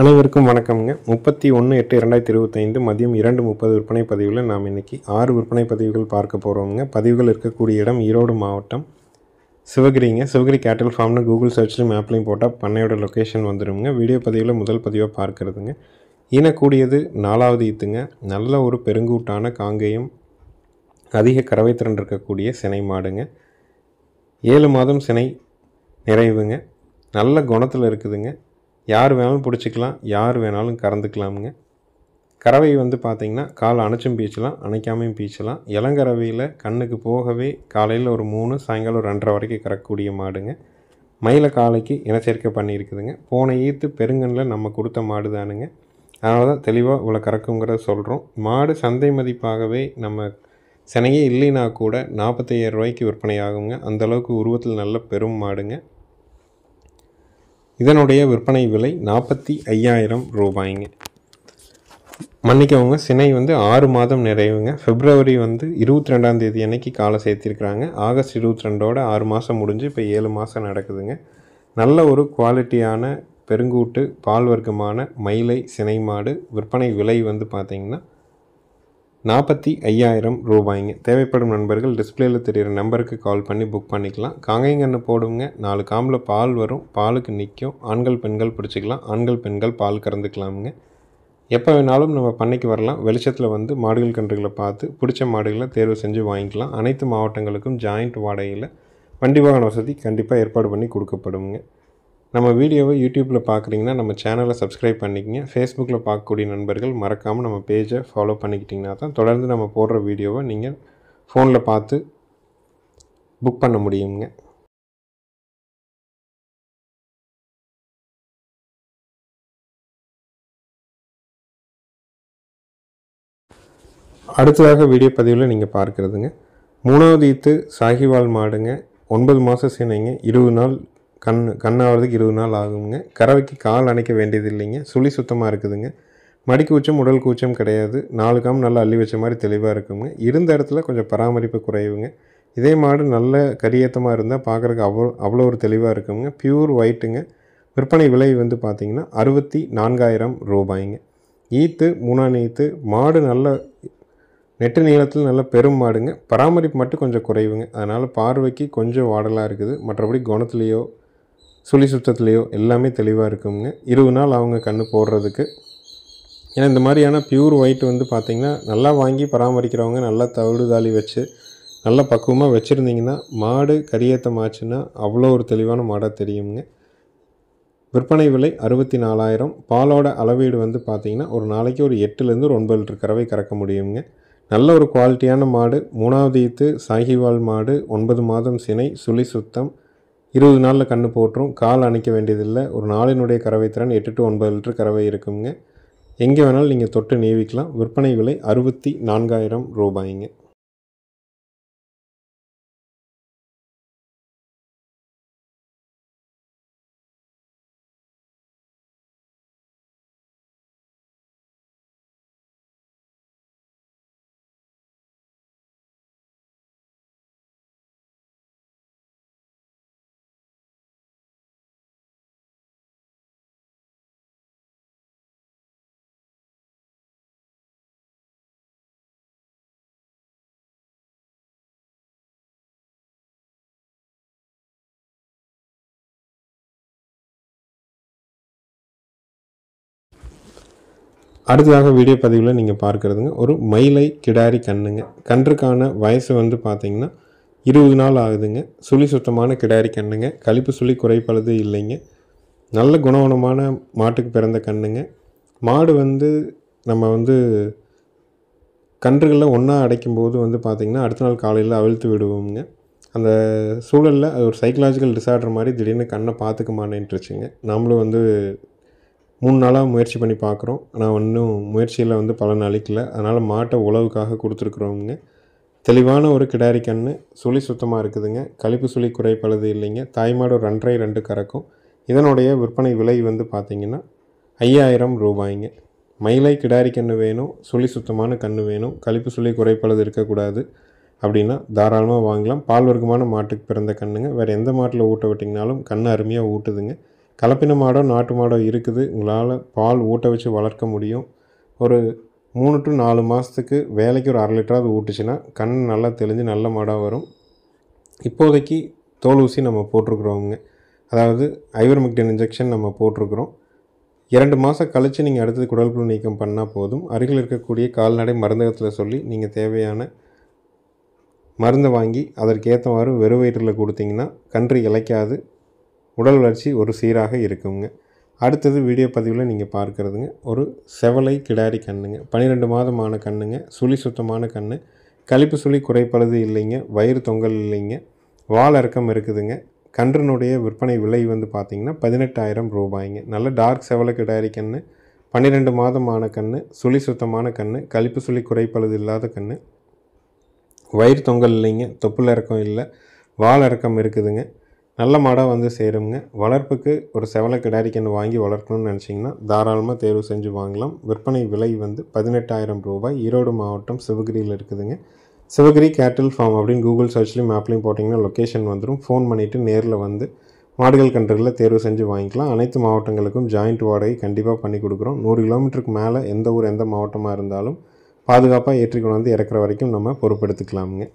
அனைவருக்கும் வணக்கம்ங்க. 31/8/2025 மதியம் 2:30 விற்பனை பதிவில் நாம் இன்றைக்கி 6 விற்பனை பதிவுகள் பார்க்க போகிறோங்க. பதிவுகள் இருக்கக்கூடிய இடம் ஈரோடு மாவட்டம் சிவகிரிங்க. சிவகிரி கேட்டல் ஃபார்ம்னு கூகுள் சர்ச்லையும் மேப்லையும் போட்டால் பண்ணையோட லொக்கேஷன் வந்துடுங்க. வீடியோ பதிவில் முதல் பதிவாக பார்க்குறதுங்க. ஈனக்கூடியது 4வது ஈத்துங்க. நல்ல ஒரு பெருங்கூட்டான காங்கேயம், அதிக கறவை திறன் இருக்கக்கூடிய சினை மாடுங்க. 7 மாதம் சினை நிறைவுங்க. நல்ல குணத்தில் இருக்குதுங்க. யார் வேணாலும் பிடிச்சிக்கலாம், யார் வேணாலும் கறந்துக்கலாமுங்க. கறவை பார்த்திங்கன்னா காலை அணைச்சும் பீச்சலாம், அணைக்காமையும் பீச்சலாம். இளங்கறவையில் கண்ணுக்கு போகவே காலையில் ஒரு 3, சாயங்காலம் ஒரு 2:30 வரைக்கும் கறக்கக்கூடிய மாடுங்க. மயில காலைக்கு இனச்சேர்க்கை பண்ணியிருக்குதுங்க. போன ஈத்து பெருங்கண்ணில் நம்ம கொடுத்த மாடு தானுங்க. அதனால தான் தெளிவாக இவ்வளோ கறக்குங்கிறத சொல்கிறோம். மாடு சந்தை மதிப்பாகவே நம்ம சினையே இல்லைனா கூட 45,000 ரூபாய்க்கு விற்பனை ஆகுங்க. அந்தளவுக்கு உருவத்தில் நல்ல பெரும் மாடுங்க. இதனுடைய விற்பனை விலை 45,000 ரூபாய்ங்க. மன்னிக்கவங்க, சினை 6 மாதம் நிறைவுங்க. பிப்ரவரி 22ஆம் தேதி அன்னைக்கு காலை சேர்த்திருக்கிறாங்க. ஆகஸ்ட் 22ஓட 6 மாதம் முடிஞ்சு இப்போ 7 மாதம் நடக்குதுங்க. நல்ல ஒரு குவாலிட்டியான பெருங்கூட்டு பால் வர்க்கமான மயிலை சினை மாடு. விற்பனை விலை பார்த்திங்கன்னா 45,000 ரூபாய்ங்க. தேவைப்படும் நண்பர்கள் டிஸ்பிளேயில் தெரிகிற நம்பருக்கு கால் பண்ணி புக் பண்ணிக்கலாம். காங்கைங்கன்று போடுங்க. 4 காம்பில் பால் வரும். பாலுக்கு நிற்கும். ஆண்கள் பெண்கள் பிடிச்சிக்கலாம். ஆண்கள் பெண்கள் பால் கறந்துக்கலாமுங்க. எப்போ வேணாலும் நம்ம பண்ணைக்கு வரலாம். வெளிச்சத்தில் மாடுகள் கன்றுகளை பார்த்து பிடிச்ச மாடுகளை தேர்வு செஞ்சு வாங்கிக்கலாம். அனைத்து மாவட்டங்களுக்கும் ஜாயிண்ட் வாடகையில் வண்டி வாகன வசதி கண்டிப்பாக ஏற்பாடு பண்ணி கொடுக்கப்படுங்க. நம்ம வீடியோவை யூடியூப்பில் பார்க்குறீங்கன்னா நம்ம சேனலை சப்ஸ்கிரைப் பண்ணிக்கங்க. ஃபேஸ்புக்கில் பார்க்கக்கூடிய நண்பர்கள் மறக்காமல் நம்ம பேஜை ஃபாலோ பண்ணிக்கிட்டிங்கன்னா தான் தொடர்ந்து நம்ம போடுற வீடியோவை நீங்கள் ஃபோனில் பார்த்து புக் பண்ண முடியுங்க. அடுத்ததாக வீடியோ பதிவில் நீங்கள் பார்க்குறதுங்க 3வது ஈத்து சாகிவால் மாடுங்க. 9 மாதம் சினைங்க. 20 நாள் கண்ணாகிறதுக்கு 20 நாள் ஆகுங்க. கறவைக்கு கால் அணைக்க வேண்டியது இல்லைங்க. சுழி சுத்தமாக இருக்குதுங்க. மடி கூச்சம் உடல் கூச்சம் கிடையாது. 4 காம் நல்லா அள்ளி வச்ச மாதிரி தெளிவாக இருக்குங்க. இருந்த இடத்துல கொஞ்சம் பராமரிப்பு குறைவுங்க. இதே மாடு நல்ல கரியேற்றமாக இருந்தால் பார்க்குறதுக்கு அவ்வளோ ஒரு தெளிவாக இருக்குங்க. பியூர் ஒயிட்டுங்க. விற்பனை விலை பார்த்திங்கன்னா 64,000 ரூபாய்ங்க. ஈத்து 3ஆம் ஈத்து மாடு நல்ல நெட்டு நீளத்தில் நல்ல பெரும் மாடுங்க. பராமரிப்பு மட்டும் கொஞ்சம் குறைவுங்க. அதனால் பார்வைக்கு கொஞ்சம் வாடலாக இருக்குது. மற்றபடி குணத்துலேயோ சுழி சுத்தத்துலேயோ எல்லாமே தெளிவாக இருக்குங்க. 20 நாள் அவங்க கன்று போடுறதுக்கு. ஏன்னா இந்த மாதிரியான பியூர் ஒயிட் பார்த்திங்கன்னா நல்லா வாங்கி பராமரிக்கிறவங்க நல்லா தவிடுதாளி வச்சு நல்லா பக்குவமாக வச்சுருந்திங்கன்னா மாடு கரியேற்றமாச்சுன்னா அவ்வளோ ஒரு தெளிவான மாடாக தெரியுங்க. விற்பனை விலை 64,000. பாலோட அளவீடு பார்த்திங்கன்னா ஒரு நாளைக்கு ஒரு 8லேருந்து ஒரு 9 லிட்டர் கறவை கறக்க முடியுங்க. நல்ல ஒரு குவாலிட்டியான மாடு. 3வது ஈத்து சாகிவால் மாடு. 9 மாதம் சினை. சுழி சுத்தம். 20 நாளில் கன்று போட்டுரும். கால் அணைக்க வேண்டியதில்லை. ஒரு நாளினுடைய கறவை திறன் 8 to 9 லிட்டர் கறவை இருக்குங்க. எங்கே வேணாலும் நீங்கள் தொட்டு நீவிக்கலாம். விற்பனை விலை 64,000 ரூபாய்ங்க. அடுத்ததாக வீடியோ பதிவில் நீங்கள் பார்க்குறதுங்க ஒரு மயிலை கிடாரி கண்ணுங்க. கன்றுக்கான வயசு பார்த்திங்கன்னா 20 நாள் ஆகுதுங்க. சுழி சுத்தமான கிடாரி கண்ணுங்க. கழிப்பு சுழி குறைப்பழுது இல்லைங்க. நல்ல குணவனமான மாட்டுக்கு பிறந்த கண்ணுங்க. மாடு நம்ம கன்றுகளில் ஒன்றா அடைக்கும்போது பார்த்திங்கன்னா அடுத்த நாள் காலையில் அவிழ்த்து விடுவோங்க. அந்த சூழலில் அது ஒரு சைக்கலாஜிக்கல் டிசார்டர் மாதிரி திடீர்னு கண்ணை பார்த்துக்க மாட்டேன்ட்டுருச்சுங்க. நாமளும் 3 நாளாக முயற்சி பண்ணி பார்க்குறோம். ஆனால் இன்னும் முயற்சியில் பலன் அளிக்கலை. அதனால் மாட்டை உழவுக்காக கொடுத்துருக்குறோங்க. தெளிவான ஒரு கிடாரி கன்று. சுழி சுத்தமாக இருக்குதுங்க. கழிப்பு சுழி குறைப்பழுது இல்லைங்க. தாய்மாடு ஒரு 2.5 கறக்கும். இதனுடைய விற்பனை விலை பார்த்திங்கன்னா 5,000 ரூபாய்ங்க. மயிலை கிடாரி கன்று வேணும், சுழி சுத்தமான கன்று வேணும், கழிப்பு சுழி குறைப்பழுது இருக்கக்கூடாது அப்படின்னா தாராளமாக வாங்கலாம். பால் வர்க்கமான மாட்டுக்கு பிறந்த கன்றுங்க. வேறு எந்த மாட்டில் ஊட்ட விட்டிங்கனாலும் கன்று அருமையாக ஊட்டுதுங்க. கலப்பின மாடோ நாட்டு மாடோ இருக்குது, உங்களால் பால் ஊட்ட வச்சு வளர்க்க முடியும். ஒரு 3 to 4 மாதத்துக்கு வேலைக்கு ஒரு 1/2 லிட்டராவது ஊட்டுச்சுன்னா கண் நல்லா தெளிஞ்சு நல்ல மாடாக வரும். இப்போதைக்கு தோல் ஊசி நம்ம போட்டிருக்கிறோங்க. அதாவது ஐவர்மெக்டின் இன்ஜெக்ஷன் நம்ம போட்டிருக்கிறோம். 2 மாதம் கழித்து நீங்கள் அடுத்தது குடல்புழு நீக்கம் பண்ணால் போதும். அருகில் இருக்கக்கூடிய கால்நடை மருந்தகத்தில் சொல்லி நீங்கள் தேவையான மருந்தை வாங்கி அதற்கேற்றவாறு வெறும் வயிற்றில் கொடுத்தீங்கன்னா கன்று இளைக்காது, உடல் வளர்ச்சி ஒரு சீராக இருக்குங்க. அடுத்தது வீடியோ பதிவில் நீங்கள் பார்க்குறதுங்க ஒரு செவலை கிடாரி கண்ணுங்க. 12 மாதமான கண்ணுங்க. சுழி சுத்தமான கண், கழிப்பு சுழி குறைப்பழுது இல்லைங்க, வயிறு தொங்கல் இல்லைங்க, வால் இறக்கம் இருக்குதுங்க. கன்றினுடைய விற்பனை விலை வந்து பார்த்திங்கன்னா 18,000 ரூபாய்ங்க. நல்ல டார்க் செவலை கிடாரி கண், 12 மாதமான கண், சுழி சுத்தமான கண், கழிப்பு சுழி குறைப்பழுது இல்லாத கண், வயிறு தொங்கல் இல்லைங்க, தொப்புள் இறக்கம் இல்லை, வால் இறக்கம் இருக்குதுங்க. நல்ல மாடாக வந்து சேருங்க. வளர்ப்புக்கு ஒரு செவலை கிடாரி கன்று வாங்கி வளர்க்கணும்னு நினச்சிங்கன்னா தாராளமாக தேர்வு செஞ்சு வாங்கலாம். விற்பனை விலை வந்து 18,000 ரூபாய். ஈரோடு மாவட்டம் சிவகிரியில் இருக்குதுங்க. சிவகிரி கேட்டில் ஃபார்ம் அப்படின்னு கூகுள் சர்ச்லையும் மேப்லையும் போட்டிங்கன்னா லொக்கேஷன் வந்துடும். ஃபோன் பண்ணிவிட்டு நேரில் வந்து மாடுகள் கன்றுகளை தேர்வு செஞ்சு வாங்கிக்கலாம். அனைத்து மாவட்டங்களுக்கும் ஜாயிண்ட் வாடகை கண்டிப்பாக பண்ணி கொடுக்குறோம். 100 கிலோமீட்டருக்கு மேலே எந்த ஊர் எந்த மாவட்டமாக இருந்தாலும் பாதுகாப்பாக ஏற்றிக்கொண்டு வந்து இறக்குற வரைக்கும் நம்ம பொறுப்பெடுத்துக்கலாமுங்க.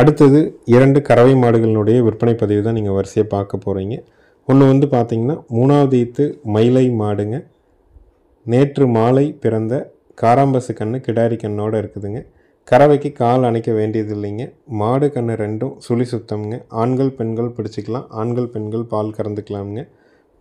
அடுத்தது 2 கறவை மாடுகளினுடைய விற்பனை பதிவு தான் நீங்கள் வரிசையாக பார்க்க போகிறீங்க. ஒன்று வந்து பார்த்திங்கன்னா 3வது ஈத்து மயிலை மாடுங்க. நேற்று மாலை பிறந்த காராம்பசு கன்று கிடாரி கண்ணோடு இருக்குதுங்க. கறவைக்கு கால் அணைக்க வேண்டியது இல்லைங்க. மாடு கன்று ரெண்டும் சுழி சுத்தம்ங்க. ஆண்கள் பெண்கள் பிடிச்சிக்கலாம். ஆண்கள் பெண்கள் பால் கறந்துக்கலாமுங்க.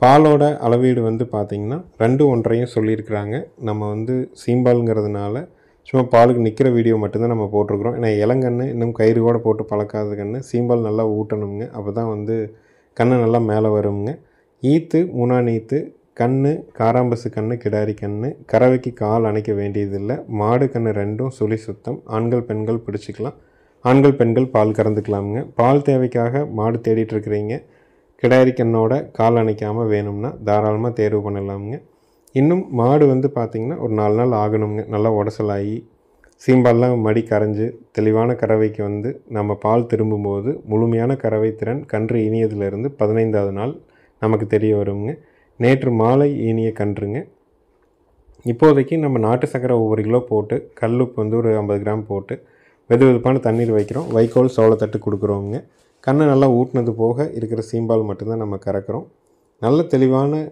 பாலோட அளவீடு வந்து பார்த்திங்கன்னா 2 1/2 சொல்லியிருக்கிறாங்க. நம்ம வந்து சீம்பாலுங்கிறதுனால சும்மா பாலுக்கு நிற்கிற வீடியோ மட்டும்தான் நம்ம போட்டிருக்கிறோம். ஏன்னா இளங்கன்று இன்னும் கயிறு கூட போட்டு பழக்காத கன்று சீம்பால் நல்லா ஊட்டணுங்க. அப்போ தான் வந்து கன்று நல்லா மேலே வருங்க. ஈத்து 3ஆம் ஈத்து கன்று காராம்பசு கன்று கிடாரி கன்று. கறவைக்கு கால் அணைக்க வேண்டியதில்லை. மாடு கன்று ரெண்டும் சுழி சுத்தம். ஆண்கள் பெண்கள் பிடிச்சிக்கலாம். ஆண்கள் பெண்கள் பால் கறந்துக்கலாமுங்க. பால் தேவைக்காக மாடு தேடிட்டுருக்கிறீங்க, கிடாரி கண்ணோட கால் அணைக்காமல் வேணும்னா தாராளமாக தேர்வு பண்ணலாமுங்க. இன்னும் மாடு வந்து பார்த்திங்கன்னா ஒரு 4 நாள் ஆகணுங்க. நல்லா உடசலாகி சீம்பால்லாம் மடி கரைஞ்சி தெளிவான கறவைக்கு வந்து நம்ம பால் திரும்பும்போது முழுமையான கறவை திறன் கன்று ஈனியதிலிருந்து 15வது நாள் நமக்கு தெரிய வருங்க. நேற்று மாலை ஈனிய கன்றுங்க. இப்போதைக்கு நம்ம நாட்டு சக்கரை ஒவ்வொரு கிலோ போட்டு கல்லுப்பு வந்து ஒரு 50 கிராம் போட்டு வெது வெதுப்பான தண்ணீர் வைக்கிறோம். வைக்கோல் சோளத்தட்டு கொடுக்குறோங்க. கண்ணை நல்லா ஊட்டினது போக இருக்கிற சீம்பால் மட்டும்தான் நம்ம கறக்கிறோம். நல்ல தெளிவான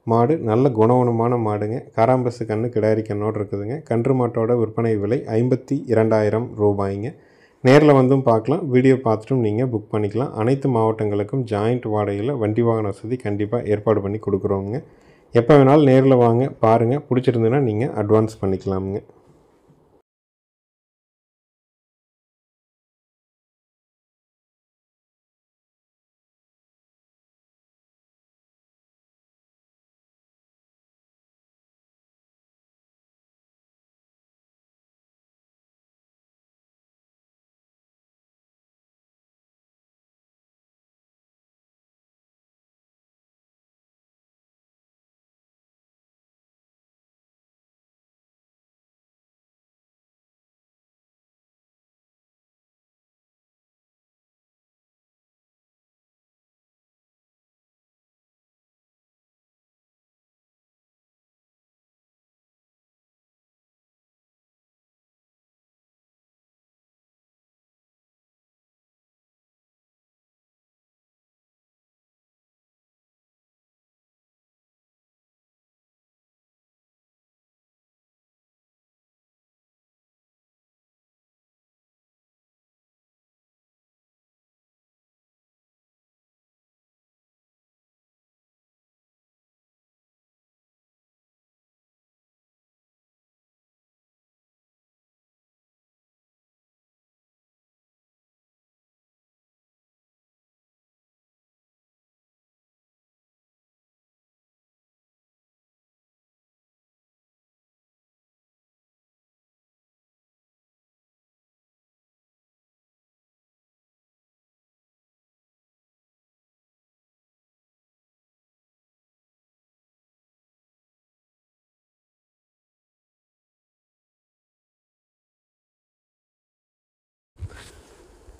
மாடு, நல்ல குணவனமான மாடுங்க. காராம்பசு கன்று கிடாரி கண்ணோடு இருக்குதுங்க. கன்று மாட்டோட விற்பனை விலை 52,000 ரூபாய்ங்க. நேரில் வந்தும் பார்க்கலாம். வீடியோ பார்த்துட்டும் நீங்கள் புக் பண்ணிக்கலாம். அனைத்து மாவட்டங்களுக்கும் ஜாயிண்ட் வாடகையில் வண்டி வாகன வசதி கண்டிப்பாக ஏற்பாடு பண்ணி கொடுக்குறோங்க. எப்போ வேணாலும் நேரில் வாங்க, பாருங்கள். பிடிச்சிருந்துன்னா நீங்கள் அட்வான்ஸ் பண்ணிக்கலாமுங்க.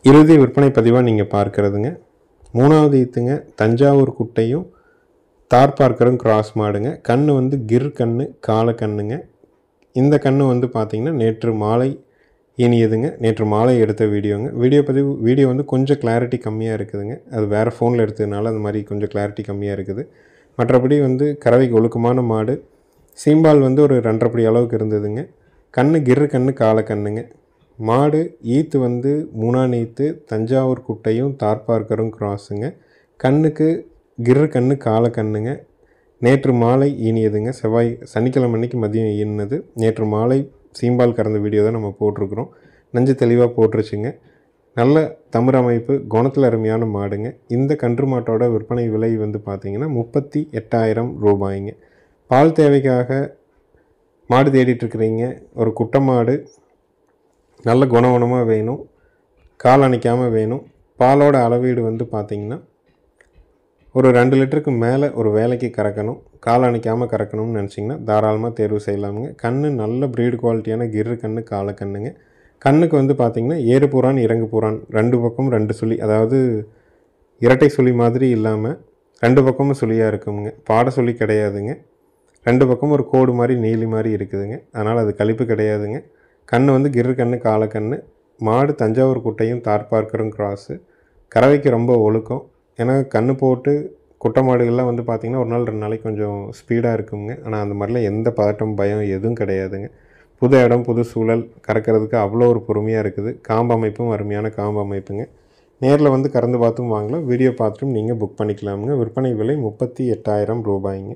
இறுதி விற்பனை பதிவாக நீங்கள் பார்க்குறதுங்க. 3வது ஈத்துங்க தஞ்சாவூர் குட்டையும் தார்பார்க்கரும் கிராஸ் மாடுங்க. கன்று வந்து கிர் கன்று கால கன்றுங்க. இந்த கன்று வந்து பார்த்திங்கன்னா நேற்று மாலை இனியதுங்க. நேற்று மாலை எடுத்த வீடியோங்க. வீடியோ வந்து கொஞ்சம் கிளாரிட்டி கம்மியாக இருக்குதுங்க. அது வேறு ஃபோனில் எடுத்ததுனால அது மாதிரி கொஞ்சம் கிளாரிட்டி கம்மியாக இருக்குது. மற்றபடி வந்து கறவைக்கு ஒழுக்கமான மாடு. சீம்பால் வந்து ஒரு 2.5 படி அளவுக்கு இருந்ததுங்க. கன்று கிர்ரு கன்று கால கன்றுங்க. மாடு ஈத்து வந்து 3ஆம் ஈத்து தஞ்சாவூர் குட்டையும் தார்பார்க்கரும் கிராஸுங்க. கண்ணுக்கு கிர்ரு கன்று கால கன்றுங்க. நேற்று மாலை ஈனியதுங்க. சனிக்கிழமை அன்னைக்கு மதியம் ஈனது. நேற்று மாலை சீம்பால் கறந்த வீடியோ தான் நம்ம போட்டிருக்கிறோம். நஞ்சு தெளிவாக போட்டுருச்சுங்க. நல்ல தமிழ் அமைப்பு, குணத்தில் அருமையான மாடுங்க. இந்த கன்று மாட்டோட விற்பனை விலை வந்து பார்த்திங்கன்னா 38,000 ரூபாய்ங்க. பால் தேவைக்காக மாடு தேடிட்டுருக்குறீங்க, ஒரு குட்டை மாடு நல்ல குணமாக வேணும், கால் அணைக்காமல் வேணும். பாலோட அளவீடு வந்து பார்த்திங்கன்னா ஒரு 2 லிட்டருக்கு மேலே ஒரு வேலைக்கு கறக்கணும், கால் அணைக்காமல் கறக்கணும்னு நினச்சிங்கன்னா தாராளமாக தேர்வு செய்யலாமுங்க. கன்று நல்ல ப்ரீடு குவாலிட்டியான கிர்ரு கன்று கால கன்றுங்க. கண்ணுக்கு வந்து பார்த்திங்கன்னா ஏறு பூரான் இறங்கு பூரான் 2 பக்கம் 2 சுழி, அதாவது இரட்டை சுழி மாதிரி இல்லாமல் 2 பக்கமும் சுழியாக இருக்குங்க. பாட சுழி கிடையாதுங்க. 2 பக்கமும் ஒரு கோடு மாதிரி நீலி மாதிரி இருக்குதுங்க. அதனால் அது கழிப்பு கிடையாதுங்க. கன்று வந்து கிர்ரு கன்று கால கன்று. மாடு தஞ்சாவூர் குட்டையும் தார்பார்க்கரும் கிராஸு. கறவைக்கு ரொம்ப ஒழுக்கம். ஏன்னா கன்று போட்டு குட்டை மாடுகள்லாம் வந்து பார்த்திங்கன்னா ஒரு நாள் 2 நாளைக்கு கொஞ்சம் ஸ்பீடாக இருக்குங்க. ஆனால் அந்த மாதிரிலாம் எந்த பதட்டம் பயம் எதுவும் கிடையாதுங்க. புது இடம் புது சூழல், கறக்கிறதுக்கு அவ்வளோ ஒரு பொறுமையாக இருக்குது. காம்பு அமைப்பும் அருமையான காம்பு அமைப்புங்க. நேரில் வந்து கறந்து பார்த்தும் வாங்கலாம், வீடியோ பார்த்துட்டும் நீங்கள் புக் பண்ணிக்கலாமுங்க. விற்பனை விலை 38,000 ரூபாய்ங்க.